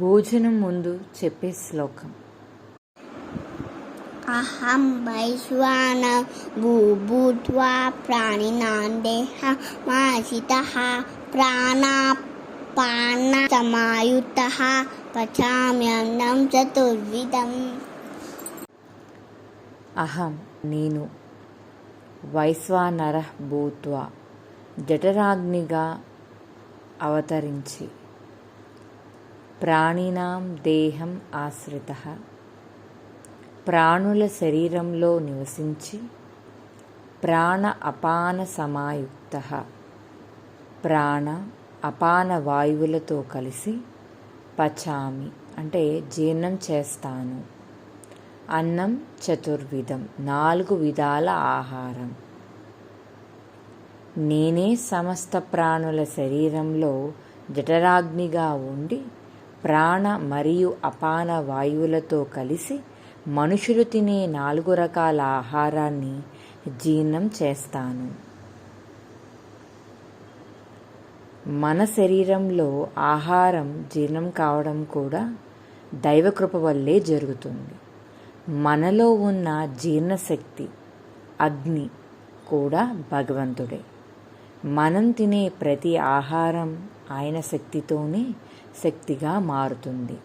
భోజనం ముందు చెప్పే శ్లోకం. అహం వైశ్వానరో భూత్వా ప్రాణినాం దేహమాశ్రితః ప్రాణాపానసమాయుక్తః పచామ్యన్నం చతుర్విధం. అహం నేను వైశ్వానరః భూత్వా జఠరాగ్నిగా అవతరించి ప్రాణినాం దేహం ఆశ్రితః ప్రాణుల శరీరంలో నివసించి ప్రాణ అపాన సమాయుక్తః ప్రాణ అపాన వాయువులతో కలిసి పచామి అంటే జీర్ణం చేస్తాను. అన్నం చతుర్విధం 4 విధాల ఆహారం. నేనే సమస్త ప్రాణుల శరీరంలో జఠరాగ్నిగా ఉండి ప్రాణ మరియు అపాన వాయువులతో కలిసి మనుషులు తినే 4 రకాల ఆహారాన్ని జీర్ణం చేస్తాను. మన శరీరంలో ఆహారం జీర్ణం కావడం కూడా దైవకృప వల్లే జరుగుతుంది. మనలో ఉన్న జీర్ణశక్తి అగ్ని కూడా భగవంతుడే. మనం తినే ప్రతి ఆహారం ఆయన శక్తితోనే శక్తిగా మారుతుంది.